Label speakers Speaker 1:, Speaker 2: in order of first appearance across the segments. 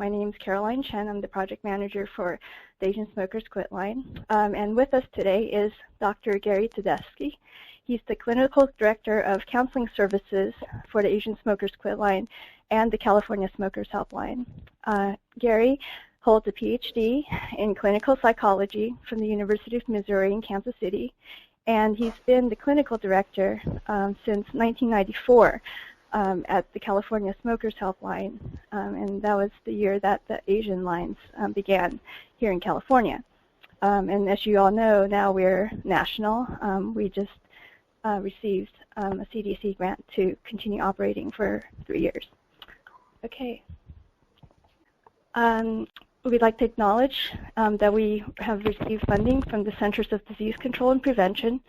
Speaker 1: My name is Caroline Chen. I'm the project manager for the Asian Smokers Quitline. And with us today is Dr. Gary Tedeschi. He's the clinical director of counseling services for the Asian Smokers Quitline and the California Smokers Helpline. Gary holds a PhD in clinical psychology from the University of Missouri in Kansas City, and he's been the clinical director since 1994 at the California Smokers Helpline, and that was the year that the Asian lines began here in California. And as you all know, now we're national. We just received a CDC grant to continue operating for 3 years. Okay. We'd like to acknowledge that we have received funding from the Centers of Disease Control and Prevention,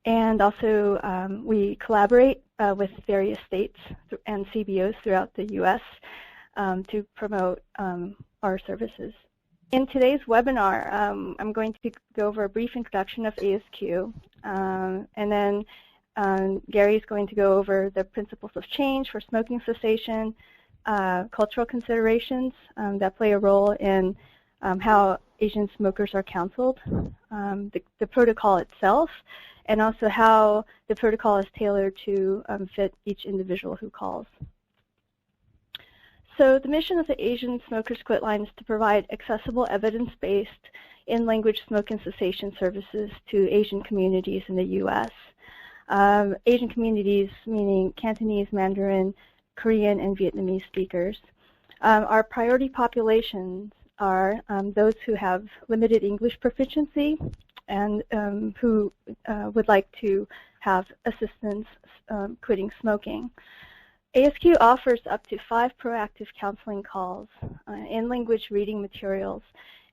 Speaker 1: and also we collaborate with various states and CBOs throughout the U.S. To promote our services. In today's webinar, I'm going to go over a brief introduction of ASQ, and then Gary's going to go over the principles of change for smoking cessation, cultural considerations that play a role in how Asian smokers are counseled, the protocol itself, and also how the protocol is tailored to fit each individual who calls. So the mission of the Asian Smokers Quitline is to provide accessible, evidence-based, in-language smoking cessation services to Asian communities in the U.S. Asian communities meaning Cantonese, Mandarin, Korean, and Vietnamese speakers. Our priority populations are those who have limited English proficiency and who would like to have assistance quitting smoking. ASQ offers up to 5 proactive counseling calls, in-language reading materials,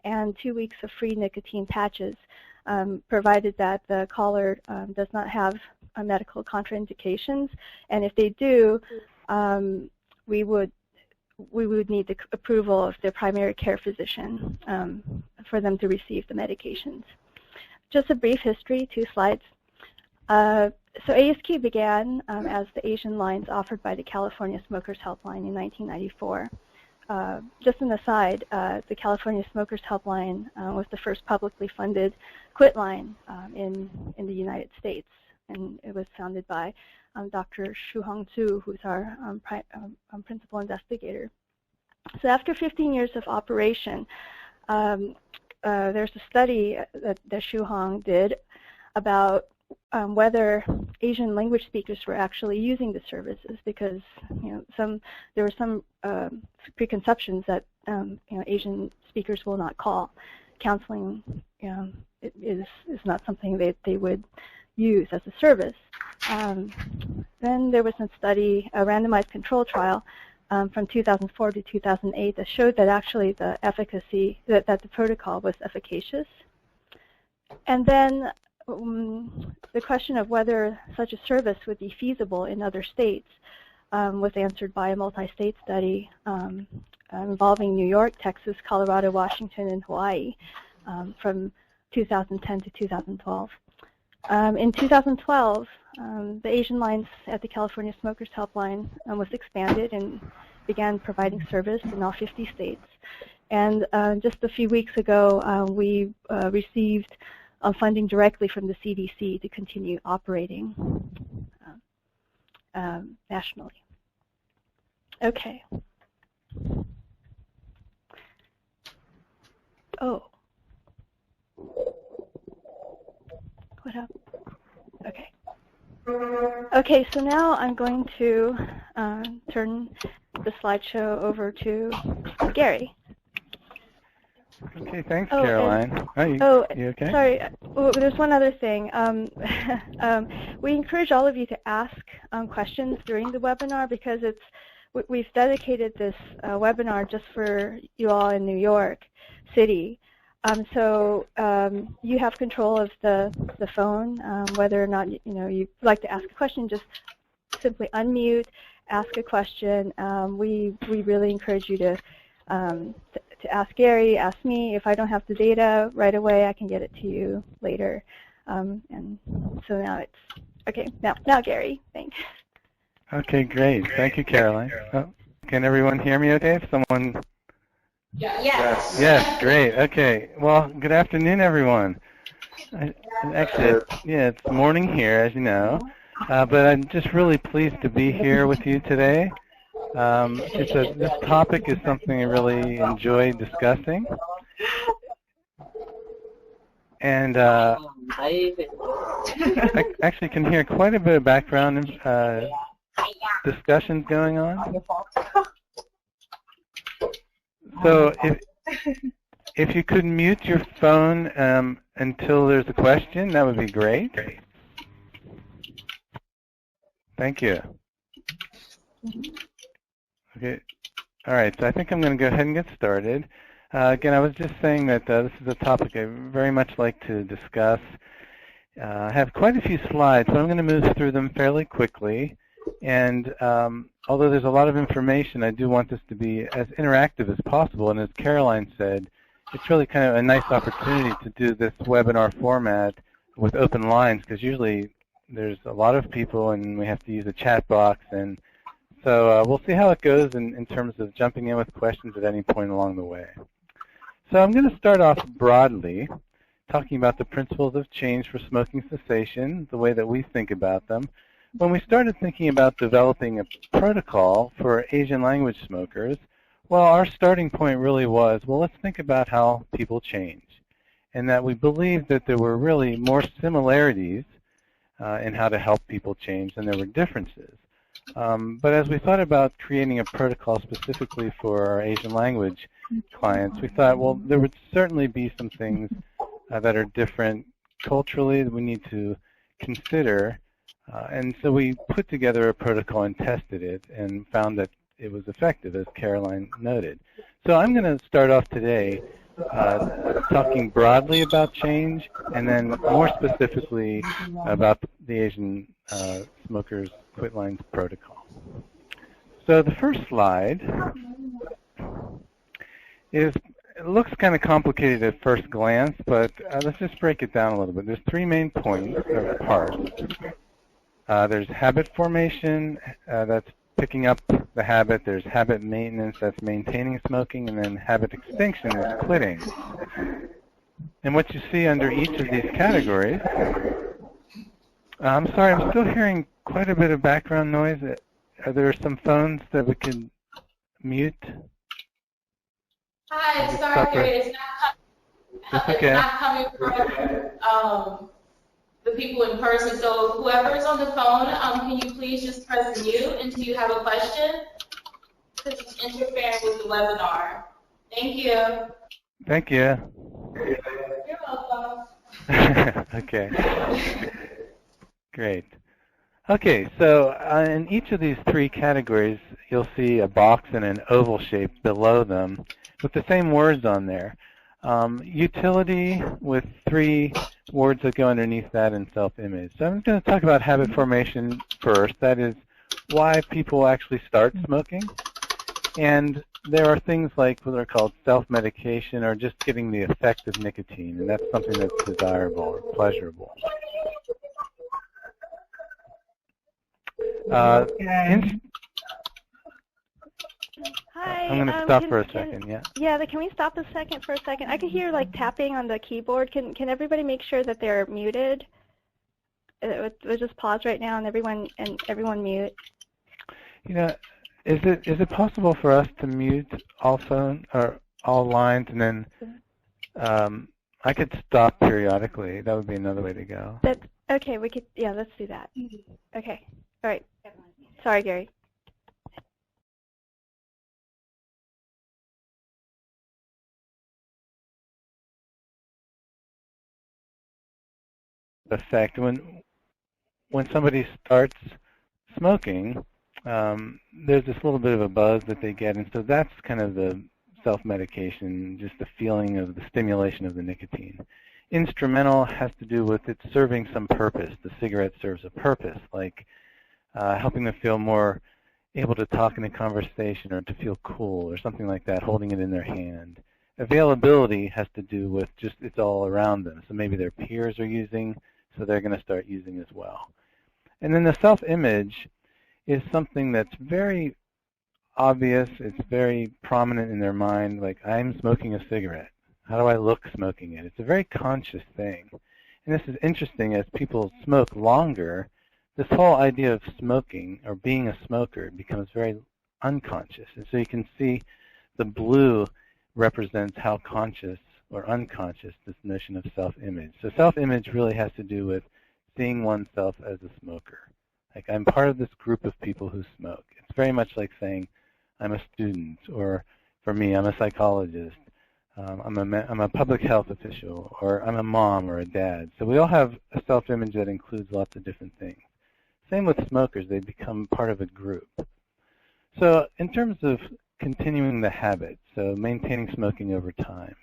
Speaker 1: and 2 weeks of free nicotine patches, provided that the caller does not have medical contraindications. And if they do, we would need the approval of their primary care physician for them to receive the medications. Just a brief history, 2 slides. So ASQ began as the Asian lines offered by the California Smokers Helpline in 1994. Just an aside, the California Smokers Helpline was the first publicly funded quitline in the United States, and it was founded by Dr. Shu-Hong Zhu, who's our principal investigator. So after 15 years of operation, there's a study that Shu-Hong did about whether Asian language speakers were actually using the services, because there were some preconceptions that Asian speakers will not call. Counseling is not something that they would use as a service. Then there was a study, a randomized control trial from 2004 to 2008 that showed that actually the efficacy, that the protocol was efficacious. And then the question of whether such a service would be feasible in other states was answered by a multi-state study involving New York, Texas, Colorado, Washington, and Hawaii from 2010 to 2012. In 2012, the Asian lines at the California Smokers Helpline was expanded and began providing service in all 50 states. And just a few weeks ago, we received funding directly from the CDC to continue operating nationally. Okay. Oh. What happened? Okay. Okay, so now I'm going to turn the slideshow over to Gary.
Speaker 2: Okay, thanks, Caroline. You okay?
Speaker 1: Sorry. Oh, there's one other thing. We encourage all of you to ask questions during the webinar, because we've dedicated this webinar just for you all in New York City. So you have control of the phone. Whether or not you'd like to ask a question, just simply unmute, ask a question. We really encourage you to ask Gary, ask me. If I don't have the data right away, I can get it to you later. And so now it's okay. Now Gary, thanks.
Speaker 2: Okay, great. Thank you, Caroline. Oh, can everyone hear me okay? If someone
Speaker 3: Yes.
Speaker 2: Yes, great. Okay. Well, good afternoon, everyone. Actually, it's morning here, as you know, but I'm just really pleased to be here with you today. This topic is something I really enjoy discussing. And I actually can hear quite a bit of background discussions going on. So if you could mute your phone until there's a question, that would be great. Thank you. Okay. All right. So I think I'm going to go ahead and get started. Again, I was just saying that this is a topic I very much like to discuss. I have quite a few slides, so I'm going to move through them fairly quickly. And although there's a lot of information, I do want this to be as interactive as possible. And as Caroline said, it's really kind of a nice opportunity to do this webinar format with open lines, because usually there's a lot of people and we have to use a chat box. And so we'll see how it goes in terms of jumping in with questions at any point along the way. So I'm going to start off broadly, talking about the principles of change for smoking cessation, the way that we think about them. When we started thinking about developing a protocol for Asian language smokers, well, our starting point really was, well, let's think about how people change, and that we believed that there were really more similarities in how to help people change than there were differences. But as we thought about creating a protocol specifically for our Asian language clients, we thought, well, there would certainly be some things that are different culturally that we need to consider. And so we put together a protocol and tested it and found that it was effective, as Caroline noted. So I'm going to start off today talking broadly about change and then more specifically about the Asian smokers Quitline's protocol. So the first slide it looks kind of complicated at first glance, but let's just break it down a little bit. There's three main points or parts. There's habit formation, that's picking up the habit. There's habit maintenance, that's maintaining smoking, and then habit extinction is quitting. And what you see under each of these categories, I'm sorry, I'm still hearing quite a bit of background noise. Are there some phones that we can mute?
Speaker 3: Hi, sorry, Gary, it's not coming from the people in person. So whoever's on the phone, can you please just press mute until you have a question? Because it's interfering with the webinar. Thank you.
Speaker 2: Thank you.
Speaker 3: You're welcome.
Speaker 2: Okay. Great. Okay, so in each of these three categories, you'll see a box and an oval shape below them with the same words on there. Utility with three words that go underneath that and self-image. So I'm going to talk about habit formation first. That is why people actually start smoking. And there are things like what are called self-medication or just getting the effect of nicotine, and that's something that's desirable or pleasurable.
Speaker 1: Hi.
Speaker 2: I'm going to stop for a second.
Speaker 1: Yeah, can we stop for a second? I can hear like tapping on the keyboard. Can everybody make sure that they're muted? We'll just pause right now and everyone mute.
Speaker 2: You know, is it possible for us to mute all phone or all lines and then I could stop periodically? That would be another way to go.
Speaker 1: Okay. We could. Yeah, let's do that. Okay. All right. Sorry, Gary.
Speaker 2: Effect when somebody starts smoking, there's this little bit of a buzz that they get, and so that's kind of the self-medication, just the feeling of the stimulation of the nicotine. Instrumental has to do with it serving some purpose. The cigarette serves a purpose, like helping them feel more able to talk in a conversation or to feel cool or something like that, holding it in their hand. Availability has to do with just it's all around them. So maybe their peers are using, so they're going to start using as well. And then the self-image is something that's very obvious. It's very prominent in their mind, like, I'm smoking a cigarette. How do I look smoking it? It's a very conscious thing. And this is interesting. As people smoke longer, this whole idea of smoking or being a smoker becomes very unconscious. And so you can see the blue represents how conscious or unconscious this notion of self-image. So self-image really has to do with seeing oneself as a smoker. Like, I'm part of this group of people who smoke. It's very much like saying I'm a student, or for me, I'm a psychologist. I'm a public health official, or I'm a mom or a dad. So we all have a self-image that includes lots of different things. Same with smokers. They become part of a group. So in terms of continuing the habit, so maintaining smoking over time,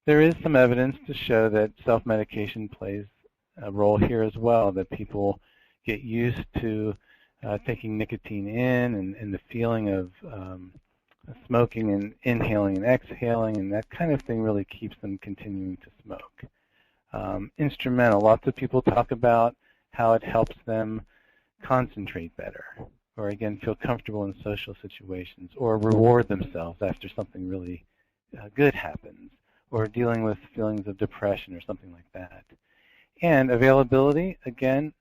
Speaker 2: there is some evidence to show that self-medication plays a role here as well, that people get used to taking nicotine in, and the feeling of smoking and inhaling and exhaling, and that kind of thing really keeps them continuing to smoke. Instrumental. Lots of people talk about how it helps them concentrate better, or again, feel comfortable in social situations, or reward themselves after something really good happens, or dealing with feelings of depression or something like that. And availability, again,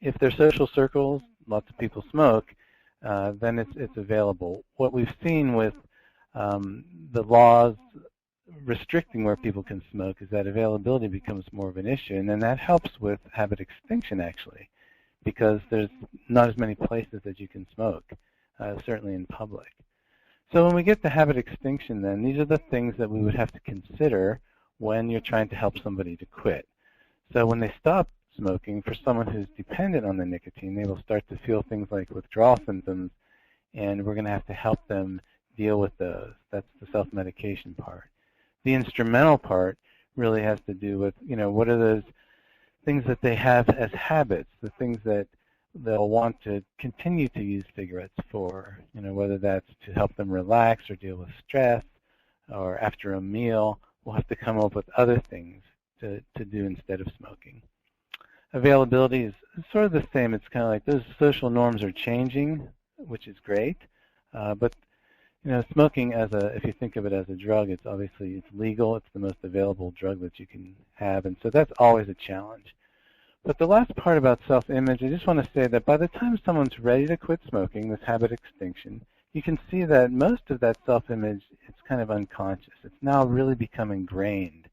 Speaker 2: if their social circles, lots of people smoke, then it's available. What we've seen with the laws restricting where people can smoke is that availability becomes more of an issue, and then that helps with habit extinction, actually, because there's not as many places that you can smoke, certainly in public. So when we get to habit extinction, then, these are the things that we would have to consider when you're trying to help somebody to quit. So when they stop smoking, for someone who's dependent on the nicotine, they will start to feel things like withdrawal symptoms, and we're going to have to help them deal with those. That's the self-medication part. The instrumental part really has to do with, what are those things that they have as habits, the things that they'll want to continue to use cigarettes for, whether that's to help them relax or deal with stress, or after a meal, we'll have to come up with other things to do instead of smoking. Availability is sort of the same. It's kind of like those social norms are changing, which is great, but smoking if you think of it as a drug, it's legal. It's the most available drug that you can have, and so that's always a challenge. But the last part about self-image, I just want to say that by the time someone's ready to quit smoking, this habit extinction, you can see that most of that self-image, it's kind of unconscious. It's now really become ingrained,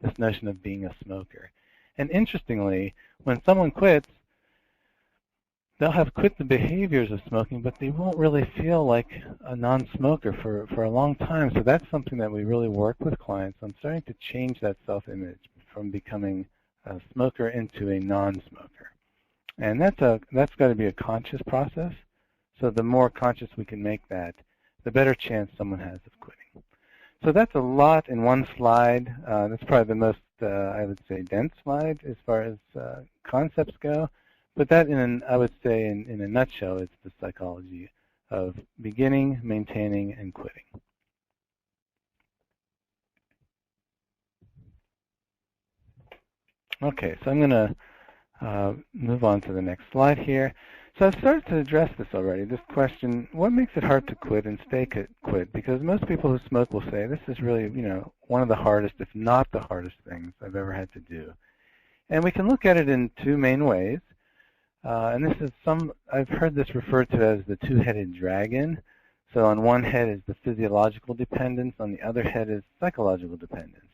Speaker 2: this notion of being a smoker. And interestingly, when someone quits, they'll have quit the behaviors of smoking, but they won't really feel like a non-smoker for a long time. So that's something that we really work with clients on, starting to change that self-image from becoming a smoker into a non-smoker. And that's got to be a conscious process. So the more conscious we can make that, the better chance someone has of quitting. So that's a lot in one slide. That's probably the most, I would say, dense slide as far as concepts go. But that, I would say, in a nutshell, it's the psychology of beginning, maintaining, and quitting. Okay, so I'm going to move on to the next slide here. So I've started to address this already, this question, what makes it hard to quit and stay quit? Because most people who smoke will say, this is really, one of the hardest, if not the hardest things I've ever had to do. And we can look at it in two main ways. And this is I've heard this referred to as the two-headed dragon. So on one head is the physiological dependence, on the other head is psychological dependence.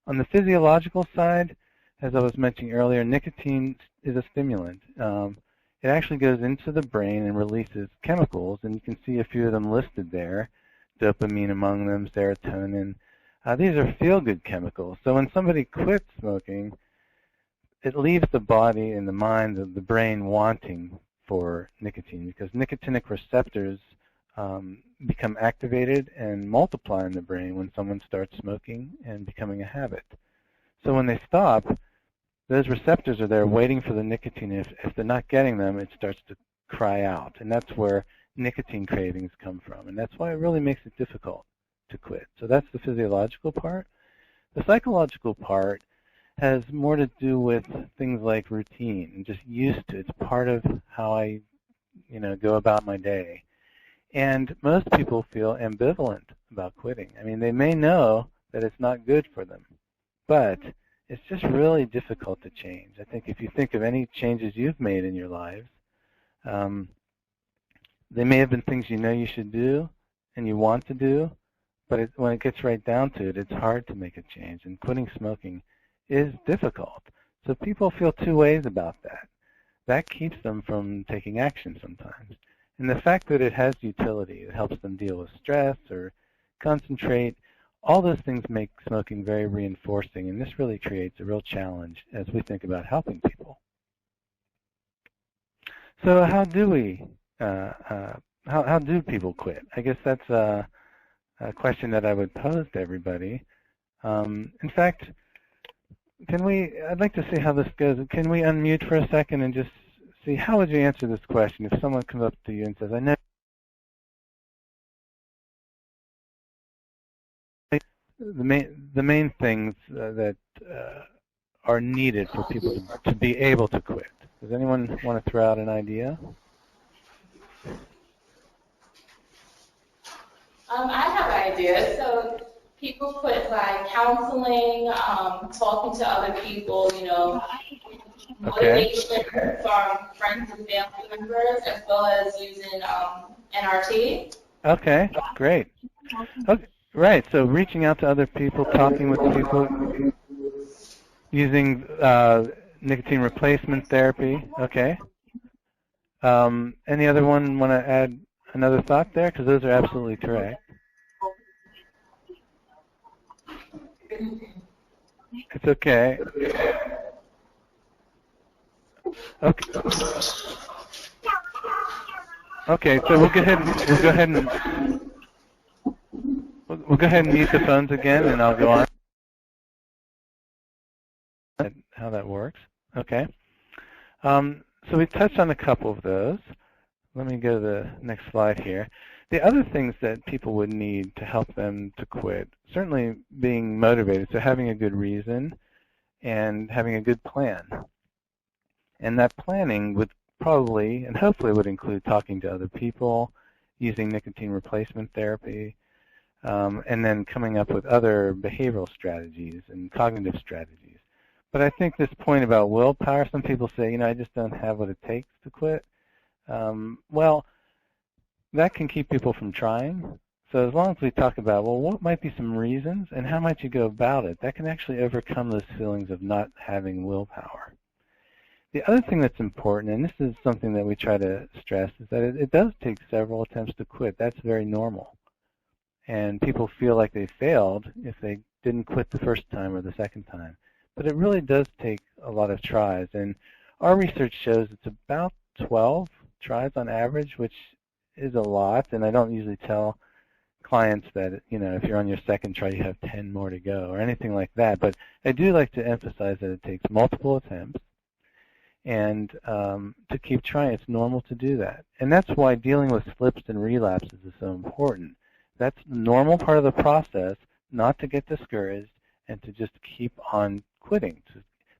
Speaker 2: On the physiological side, as I was mentioning earlier, nicotine is a stimulant. It actually goes into the brain and releases chemicals, and you can see a few of them listed there, dopamine among them, serotonin. These are feel-good chemicals. So when somebody quits smoking, it leaves the body and the mind, the brain, wanting for nicotine, because nicotinic receptors become activated and multiply in the brain when someone starts smoking and becoming a habit. So when they stop, those receptors are there waiting for the nicotine. If they're not getting them, it starts to cry out, and that's where nicotine cravings come from, and that's why it really makes it difficult to quit. So that's the physiological part. The psychological part has more to do with things like routine and just used to. It's part of how I, go about my day. And most people feel ambivalent about quitting. I mean, they may know that it's not good for them, but it's just really difficult to change. I think if you think of any changes you've made in your lives, they may have been things you know you should do and you want to do, but when it gets right down to it, it's hard to make a change. And quitting smoking is difficult. So people feel two ways about that. That keeps them from taking action sometimes. And the fact that it has utility, it helps them deal with stress or concentrate, all those things make smoking very reinforcing, and this really creates a real challenge as we think about helping people. So how do we, how do people quit? I guess that's a question that I would pose to everybody. In fact, I'd like to see how this goes. Can we unmute for a second and just see, how would you answer this question if someone comes up to you and says, I know the main things that are needed for people to be able to quit. Does anyone want to throw out an idea?
Speaker 3: I have ideas. So people quit by counseling, talking to other people, motivation from friends and family members, as well as using NRT. Okay,
Speaker 2: great. Okay. Right, so reaching out to other people, talking with people, using nicotine replacement therapy. Okay. Any other one want to add another thought there? Because those are absolutely correct. It's okay. Okay. Okay, so we'll go ahead and mute the phones again, and I'll go on how that works. Okay. So we touched on a couple of those. Let me go to the next slide here. The other things that people would need to help them to quit, certainly being motivated, so having a good reason and having a good plan. And that planning would probably and hopefully would include talking to other people, using nicotine replacement therapy, and then coming up with other behavioral strategies and cognitive strategies. But I think this point about willpower, some people say, I just don't have what it takes to quit. Well, that can keep people from trying. So as long as we talk about, well, what might be some reasons and how might you go about it, that can actually overcome those feelings of not having willpower. The other thing that's important, and this is something that we try to stress, is that it does take several attempts to quit. That's very normal. And people feel like they failed if they didn't quit the first time or the second time. But it really does take a lot of tries. And our research shows it's about 12 tries on average, which is a lot. And I don't usually tell clients that, if you're on your second try, you have 10 more to go or anything like that. But I do like to emphasize that it takes multiple attempts. And to keep trying, it's normal to do that. And that's why dealing with slips and relapses is so important. That's the normal part of the process, not to get discouraged and to just keep on quitting.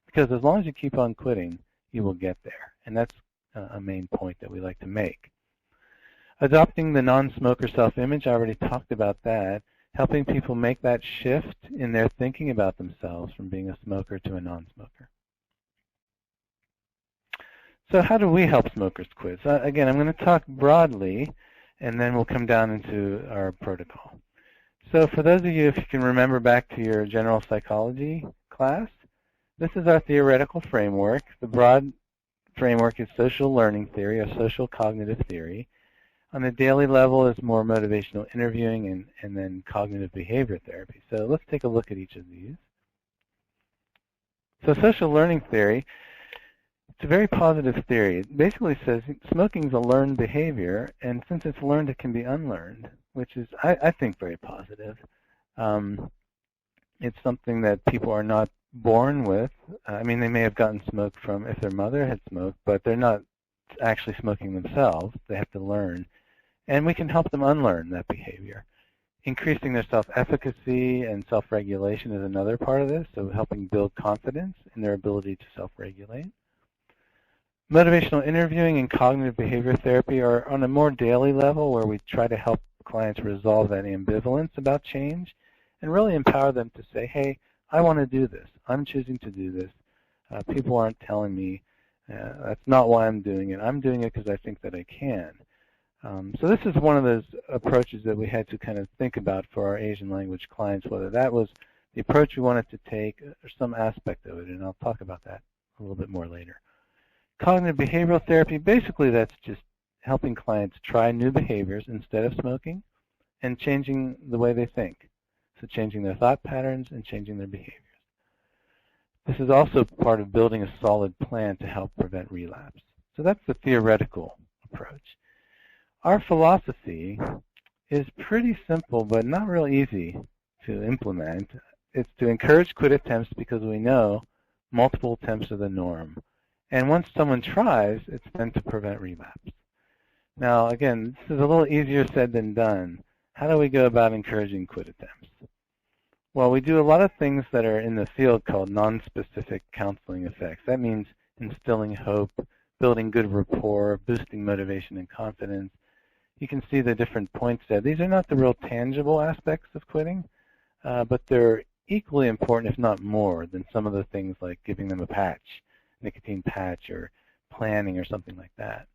Speaker 2: Because as long as you keep on quitting, you will get there. And that's a main point that we like to make. Adopting the non-smoker self-image, I already talked about that. Helping people make that shift in their thinking about themselves from being a smoker to a non-smoker. So how do we help smokers quit? So again, I'm going to talk broadly, and then we'll come down into our protocol. So for those of you, if you can remember back to your general psychology class, this is our theoretical framework. The broad framework is social learning theory, or social cognitive theory. On the daily level is more motivational interviewing and then cognitive behavior therapy. So let's take a look at each of these. So social learning theory, it's a very positive theory. It basically says smoking is a learned behavior, and since it's learned, it can be unlearned, which is, I think, very positive. It's something that people are not born with. I mean, they may have gotten smoke from if their mother had smoked, but they're not actually smoking themselves. They have to learn. And we can help them unlearn that behavior. Increasing their self-efficacy and self-regulation is another part of this, so helping build confidence in their ability to self-regulate. Motivational interviewing and cognitive behavior therapy are on a more daily level where we try to help clients resolve that ambivalence about change and really empower them to say, hey, I want to do this. I'm choosing to do this. People aren't telling me that's not why I'm doing it. I'm doing it because I think that I can. So this is one of those approaches that we had to kind of think about for our Asian language clients, whether that was the approach we wanted to take or some aspect of it, and I'll talk about that a little bit more later. Cognitive behavioral therapy, basically that's just helping clients try new behaviors instead of smoking and changing the way they think. So changing their thought patterns and changing their behaviors. This is also part of building a solid plan to help prevent relapse. So that's the theoretical approach. Our philosophy is pretty simple but not real easy to implement. It's to encourage quit attempts because we know multiple attempts are the norm. And once someone tries, it's then to prevent relapse. Now, again, this is a little easier said than done. How do we go about encouraging quit attempts? Well, we do a lot of things that are in the field called non-specific counseling effects. That means instilling hope, building good rapport, boosting motivation and confidence. You can see the different points there. These are not the real tangible aspects of quitting, but they're equally important, if not more, than some of the things like giving them a patch, nicotine patch, or planning or something like that.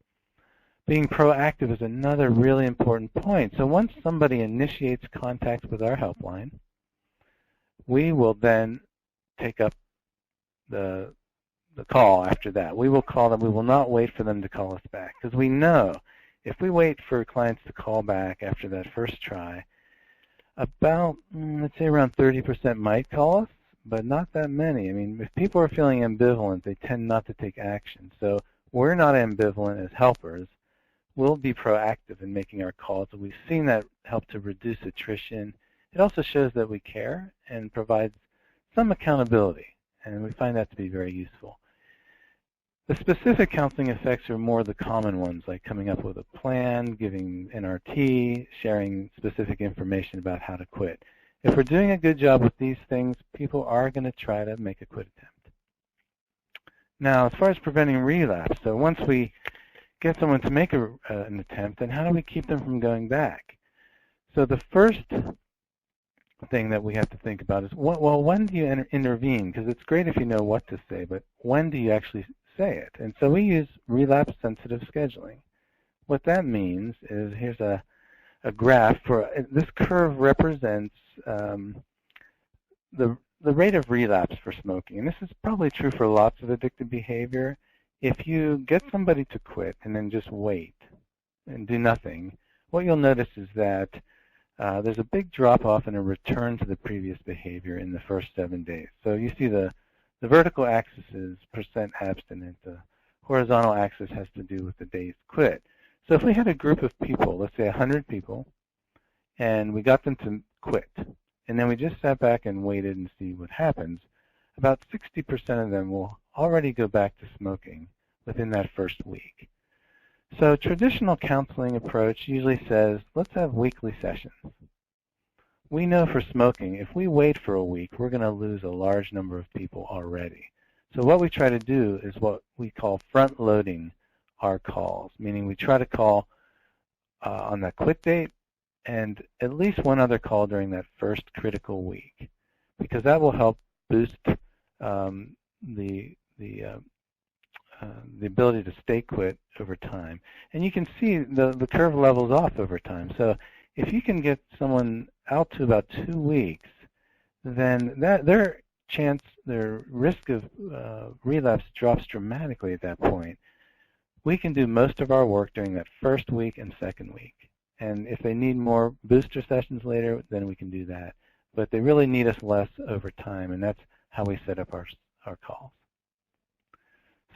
Speaker 2: Being proactive is another really important point. So once somebody initiates contact with our helpline, we will then take up the call after that. We will call them. We will not wait for them to call us back because we know if we wait for clients to call back after that first try, about, let's say around 30% might call us, but not that many. I mean, if people are feeling ambivalent, they tend not to take action. So we're not ambivalent as helpers. We'll be proactive in making our calls. We've seen that help to reduce attrition. It also shows that we care and provides some accountability, and we find that to be very useful. The specific counseling effects are more the common ones, like coming up with a plan, giving NRT, sharing specific information about how to quit. If we're doing a good job with these things, people are going to try to make a quit attempt. Now, as far as preventing relapse, so once we get someone to make an attempt, then how do we keep them from going back? So the first thing that we have to think about is, well, when do you intervene? Because it's great if you know what to say, but when do you actually say it? And so we use relapse-sensitive scheduling. What that means is, here's a graph for this curve represents the rate of relapse for smoking, and this is probably true for lots of addictive behavior. If you get somebody to quit and then just wait and do nothing, what you'll notice is that there's a big drop-off and a return to the previous behavior in the first 7 days. So you see the vertical axis is percent abstinent. The horizontal axis has to do with the days quit. So if we had a group of people, let's say 100 people, and we got them to quit, and then we just sat back and waited and see what happens, about 60% of them will already go back to smoking within that first week. So traditional counseling approach usually says, let's have weekly sessions. We know for smoking, if we wait for a week, we're going to lose a large number of people already. So what we try to do is what we call front-loading our calls, meaning we try to call on that quit date and at least one other call during that first critical week, because that will help boost the ability to stay quit over time. And you can see the curve levels off over time. So if you can get someone out to about 2 weeks, then their risk of relapse drops dramatically at that point. We can do most of our work during that first week and second week. And if they need more booster sessions later, then we can do that. But they really need us less over time, and that's how we set up our calls.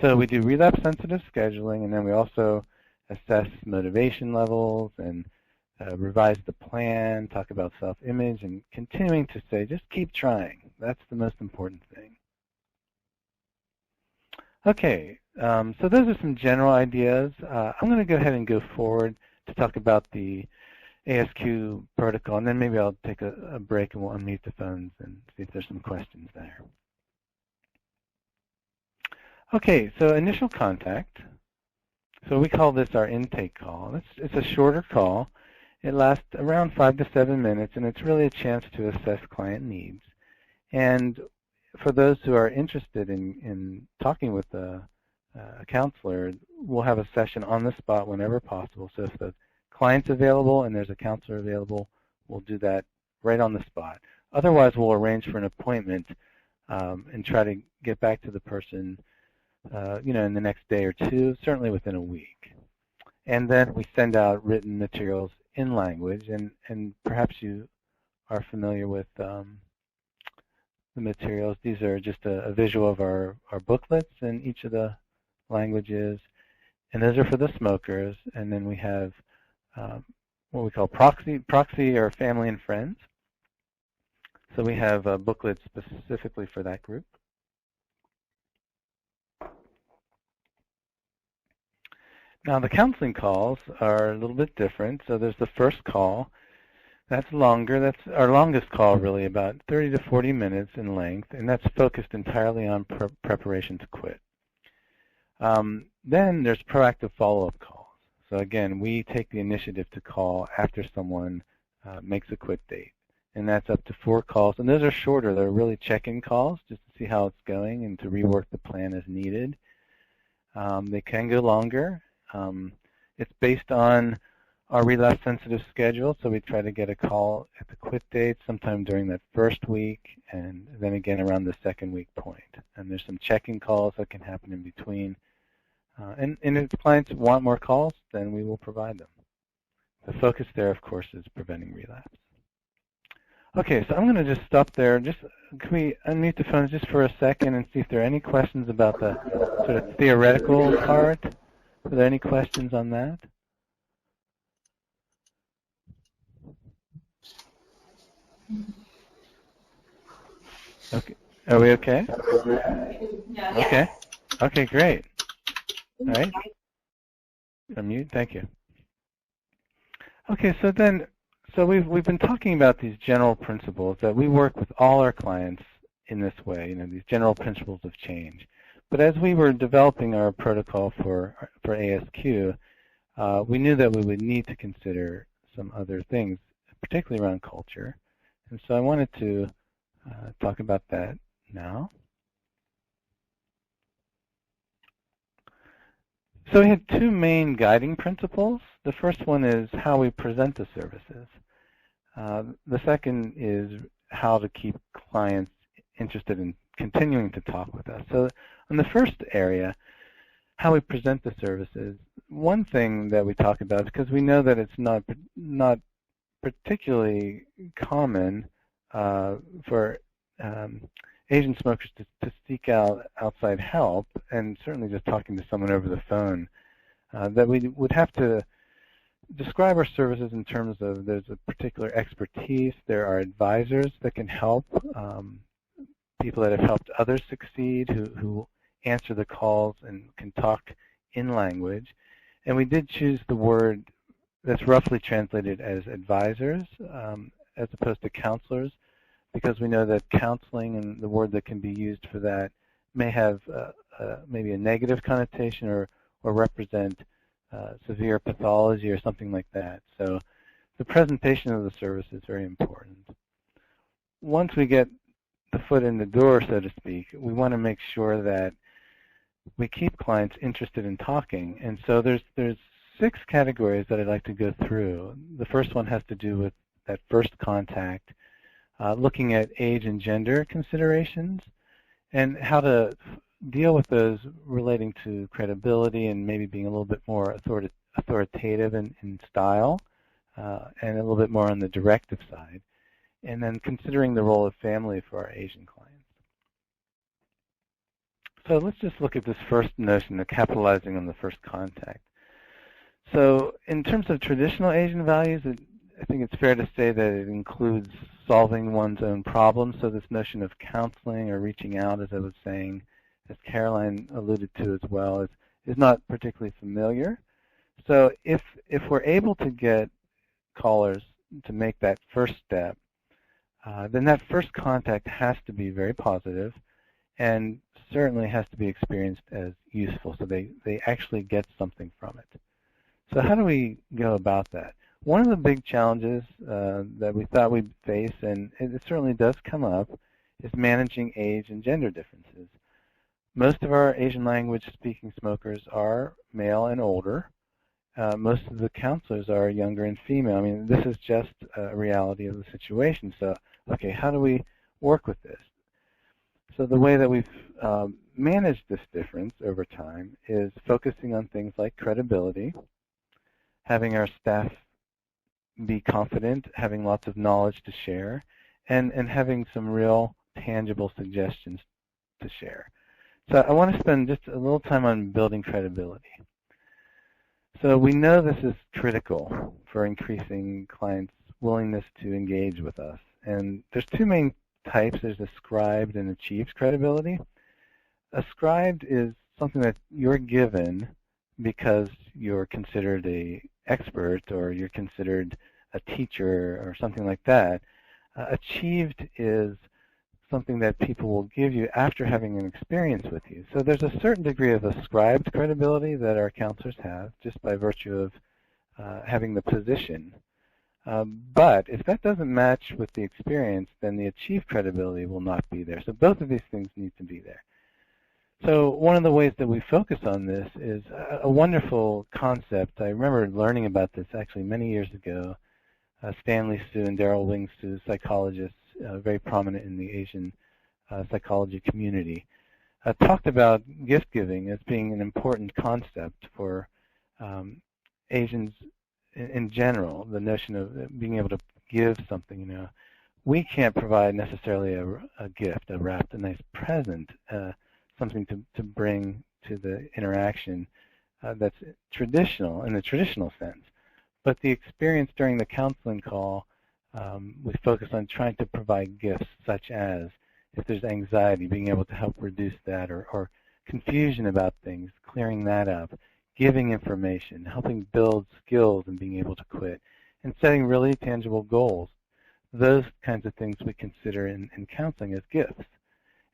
Speaker 2: So we do relapse-sensitive scheduling, and then we also assess motivation levels and revise the plan, talk about self-image, and continuing to say, just keep trying. That's the most important thing. Okay, so those are some general ideas. I'm going to go ahead and go forward to talk about the ASQ protocol, and then maybe I'll take a break and we'll unmute the phones and see if there's some questions there. Okay, so initial contact. So we call this our intake call. It's a shorter call. It lasts around 5 to 7 minutes, and it's really a chance to assess client needs. And for those who are interested in talking with a counselor, we'll have a session on the spot whenever possible. So if the client's available and there's a counselor available, we'll do that right on the spot. Otherwise, we'll arrange for an appointment and try to get back to the person in the next day or two, certainly within a week. And then we send out written materials in language, and perhaps you are familiar with the materials. These are just a visual of our booklets in each of the languages, and those are for the smokers. And then we have what we call proxy or family and friends. So we have booklets specifically for that group. Now the counseling calls are a little bit different. So there's the first call. That's longer. That's our longest call, really, about 30 to 40 minutes in length, and that's focused entirely on preparation to quit. Then there's proactive follow-up calls. So again, we take the initiative to call after someone makes a quit date, and that's up to 4 calls. And those are shorter. They're really check-in calls just to see how it's going and to rework the plan as needed. They can go longer. It's based on our relapse-sensitive schedule, so we try to get a call at the quit date sometime during that first week, and then again around the second week point. And there's some check-in calls that can happen in between. And if clients want more calls, then we will provide them. The focus there, of course, is preventing relapse. Okay, so I'm going to just stop there. Can we unmute the phones just for a second and see if there are any questions about the sort of theoretical part? Are there any questions on that? Okay. Are we okay?
Speaker 3: Yeah.
Speaker 2: Okay. Okay, great. All right. Unmute. Thank you. Okay, so we've been talking about these general principles that we work with all our clients in this way. These general principles of change. But as we were developing our protocol for ASQ, we knew that we would need to consider some other things, particularly around culture. And so I wanted to talk about that now. So we had 2 main guiding principles. The first one is how we present the services. The second is how to keep clients interested in continuing to talk with us. So in the first area, how we present the services, one thing that we talk about, because we know that it's not particularly common for Asian smokers to seek out outside help, and certainly just talking to someone over the phone, that we would have to describe our services in terms of there's a particular expertise, there are advisors that can help, people that have helped others succeed who answer the calls and can talk in language. And we did choose the word that's roughly translated as advisors as opposed to counselors, because we know that counseling and the word that can be used for that may have maybe a negative connotation or represent severe pathology or something like that. So the presentation of the service is very important. Once we get the foot in the door, so to speak, we want to make sure that we keep clients interested in talking. And so there's 6 categories that I'd like to go through. The first one has to do with that first contact, looking at age and gender considerations, and how to deal with those relating to credibility and maybe being a little bit more authoritative in style, and a little bit more on the directive side, and then considering the role of family for our Asian clients. So let's just look at this first notion of capitalizing on the first contact. So in terms of traditional Asian values, I think it's fair to say that it includes solving one's own problems. So this notion of counseling or reaching out, as I was saying, as Caroline alluded to as well, is not particularly familiar. So if we're able to get callers to make that first step, then that first contact has to be very positive, and certainly has to be experienced as useful, so they actually get something from it. So how do we go about that? One of the big challenges that we thought we'd face, and it certainly does come up, is managing age and gender differences. Most of our Asian language speaking smokers are male and older. Most of the counselors are younger and female. I mean, this is just a reality of the situation. So, okay, how do we work with this? So the way that we've managed this difference over time is focusing on things like credibility, having our staff be confident, having lots of knowledge to share, and having some real tangible suggestions to share. So I want to spend just a little time on building credibility. So we know this is critical for increasing clients' willingness to engage with us. And there's two main types. There's ascribed and achieved credibility. Ascribed is something that you're given because you're considered an expert or you're considered a teacher or something like that. Achieved is something that people will give you after having an experience with you. So there's a certain degree of ascribed credibility that our counselors have just by virtue of having the position. But if that doesn't match with the experience, then the achieved credibility will not be there. So both of these things need to be there. So one of the ways that we focus on this is a wonderful concept. I remember learning about this actually many years ago. Stanley Su and Daryl Wing Su, psychologists, very prominent in the Asian psychology community, talked about gift giving as being an important concept for Asians in general, the notion of being able to give something. You know, we can't provide necessarily a gift, a wrapped, a nice present, something to bring to the interaction that's traditional, in the traditional sense. But the experience during the counseling call, we focus on trying to provide gifts such as, if there's anxiety, being able to help reduce that, or confusion about things, clearing that up, giving information, helping build skills and being able to quit, and setting really tangible goals. Those kinds of things we consider in counseling as gifts.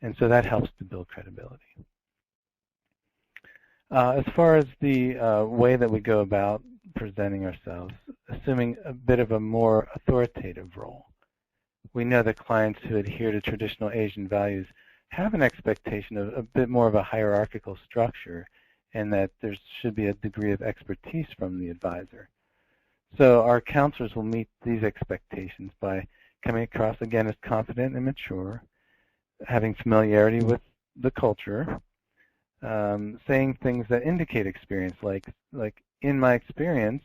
Speaker 2: And so that helps to build credibility. As far as the way that we go about presenting ourselves, assuming a bit of a more authoritative role. We know that clients who adhere to traditional Asian values have an expectation of a bit more of a hierarchical structure, and that there should be a degree of expertise from the advisor. So our counselors will meet these expectations by coming across, again, as confident and mature, having familiarity with the culture, saying things that indicate experience, like in my experience,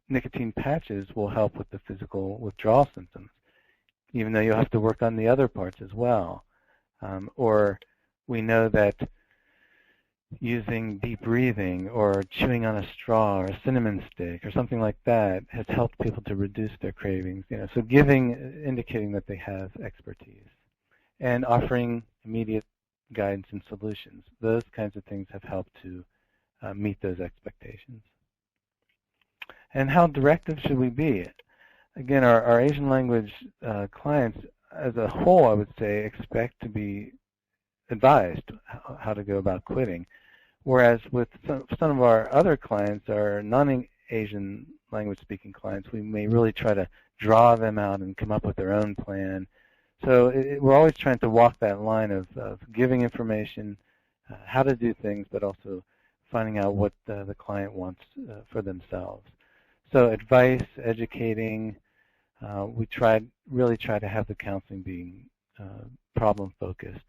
Speaker 2: nicotine patches will help with the physical withdrawal symptoms, even though you'll have to work on the other parts as well. Or we know that using deep breathing or chewing on a straw or a cinnamon stick or something like that has helped people to reduce their cravings. You know, so indicating that they have expertise, and offering immediate guidance and solutions. Those kinds of things have helped to meet those expectations. And how directive should we be? Again, our Asian language clients as a whole, I would say, expect to be advised how to go about quitting. Whereas with some of our other clients, our non-Asian language speaking clients, we may really try to draw them out and come up with their own plan. So we're always trying to walk that line of giving information, how to do things, but also finding out what the client wants for themselves. So advice, educating, we really try to have the counseling being problem-focused,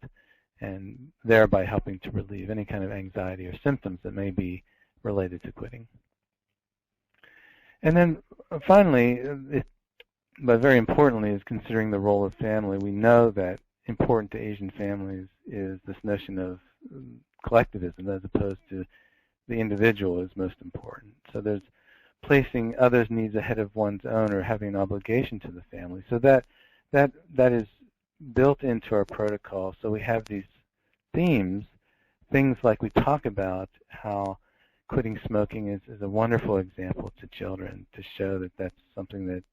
Speaker 2: and thereby helping to relieve any kind of anxiety or symptoms that may be related to quitting. And then finally, but very importantly, is considering the role of family. We know that important to Asian families is this notion of collectivism as opposed to the individual is most important. So there's placing others' needs ahead of one's own or having an obligation to the family. So that is built into our protocol. So we have these themes, things like we talk about how quitting smoking is a wonderful example to children to show that that's something that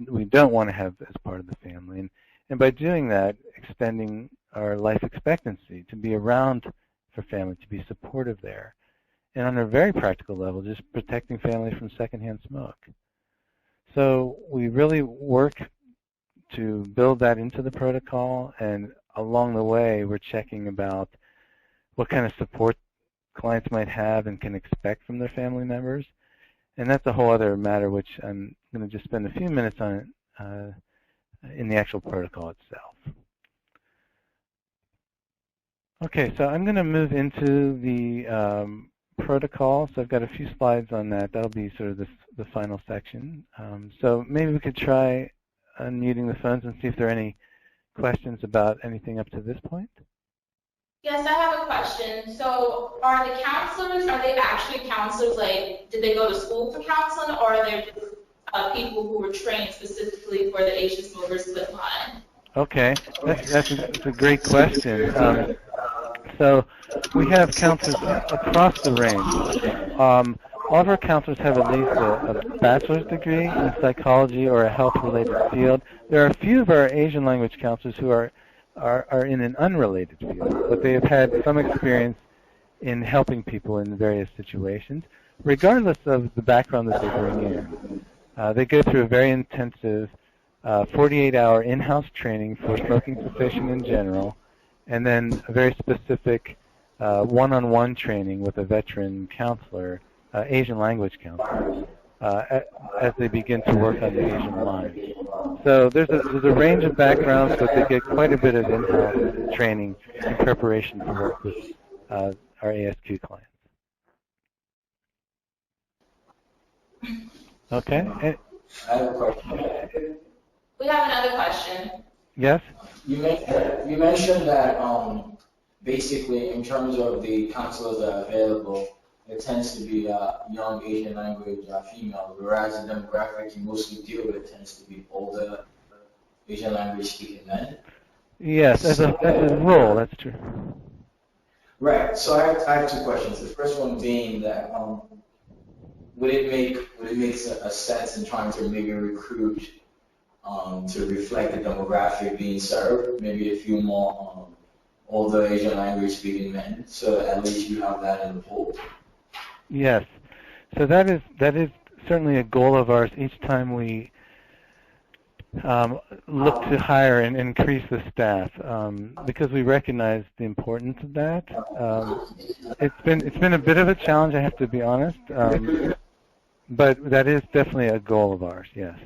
Speaker 2: we don't want to have as part of the family. And by doing that, extending our life expectancy, to be around for family, to be supportive there. And on a very practical level, just protecting family from secondhand smoke. So we really work to build that into the protocol, and along the way we're checking about what kind of support clients might have and can expect from their family members. And that's a whole other matter which I'm going to just spend a few minutes on in the actual protocol itself. Okay, so I'm going to move into the protocol. So I've got a few slides on that. That'll be sort of the final section. So maybe we could try unmuting the phones and see if there are any questions about anything up to this point.
Speaker 3: Yes, I have a question. So are the counselors, are they actually counselors? Like, did they go to school for counseling, or are they just people who were trained specifically for the Asian Smokers Quitline?
Speaker 2: Okay, that's a great question. So we have counselors across the range. All of our counselors have at least a bachelor's degree in psychology or a health-related field. There are a few of our Asian language counselors who are in an unrelated field, but they have had some experience in helping people in various situations. Regardless of the background that they bring in, they go through a very intensive 48-hour in-house training for smoking cessation in general, and then a very specific one-on-one training with a veteran counselor, Asian language counselor, as they begin to work on the Asian line. So there's a range of backgrounds, but they get quite a bit of in-house training in preparation to work with our ASQ clients. Okay.
Speaker 4: I have a question.
Speaker 3: We have another question.
Speaker 2: Yes?
Speaker 4: You mentioned that basically in terms of the counselors that are available, it tends to be young Asian language females, whereas the demographic you mostly deal with tends to be older Asian language speaking men.
Speaker 2: Yes, as a rule, that's true.
Speaker 4: Right. So I have two questions. The first one being that would it make a sense in trying to maybe recruit to reflect the demographic being served, maybe a few more older Asian language speaking men, so at least you have that in the pool?
Speaker 2: Yes. So that is certainly a goal of ours each time we look to hire and increase the staff, because we recognize the importance of that. It's been a bit of a challenge, I have to be honest, but that is definitely a goal of ours. Yes.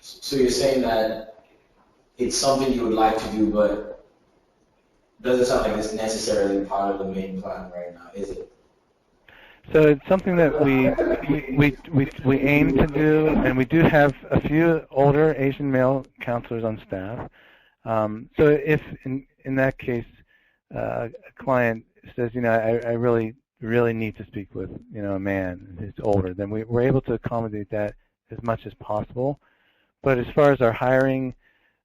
Speaker 4: So you're saying that it's something you would like to do, but doesn't sound like it's necessarily part of the main plan right now, is it?
Speaker 2: So it's something that we aim to do, and we do have a few older Asian male counselors on staff. So if in that case a client says, I really need to speak with a man who's older, then we're able to accommodate that as much as possible. But as far as our hiring,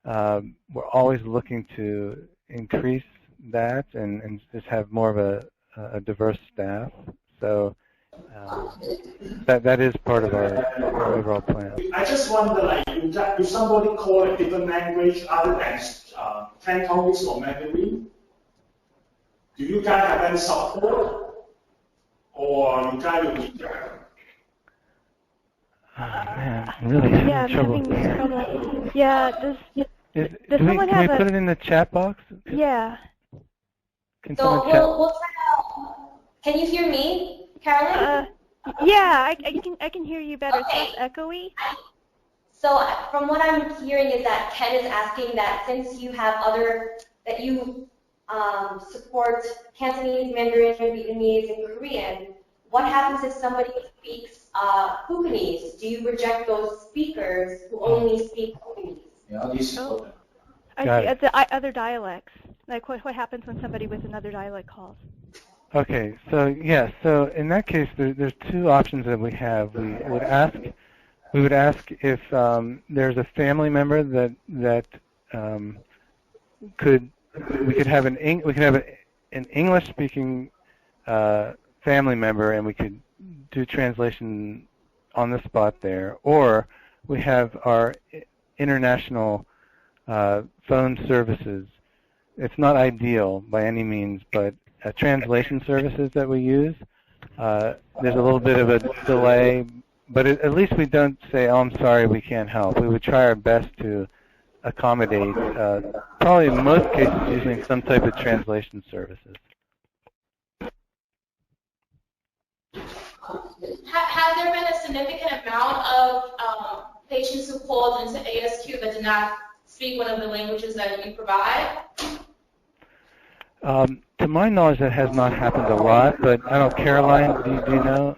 Speaker 2: we're always looking to increase that and just have more of a diverse staff. So that is part of our overall plan.
Speaker 5: I just wonder, if somebody call a different language other than Cantonese or Mandarin, do you guys have any support, or you guys will be there?
Speaker 2: Oh, man, I'm really having trouble.
Speaker 1: Yeah, does someone have
Speaker 2: can we put it in the chat box?
Speaker 1: Yeah.
Speaker 2: Can
Speaker 6: so we'll try out. Can you hear me, Carolyn?
Speaker 1: Yeah, I can hear you better.
Speaker 6: Okay.
Speaker 1: It's echoey.
Speaker 6: So from what I'm hearing is that Ken is asking that since you have that you support Cantonese, Mandarin, Vietnamese, and Korean, what happens if somebody speaks Fukienese? Do you reject those speakers who only speak Fukienese?
Speaker 4: Yeah, how do you support them?
Speaker 1: I see. Other dialects. Like what happens when somebody with another dialect calls?
Speaker 2: Okay, so yeah, so in that case, there's two options that we have. We would ask if there's a family member that we could have an English-speaking family member, and we could do translation on the spot there, or we have our international phone services. It's not ideal by any means, but translation services that we use, there's a little bit of a delay, but at least we don't say, oh, I'm sorry, we can't help. We would try our best to accommodate, probably in most cases using some type of translation services.
Speaker 3: Has there been a significant amount of patients who called into ASQ that did not speak one of the languages that you provide?
Speaker 2: To my knowledge, that has not happened a lot, but I don't know, Caroline, do you know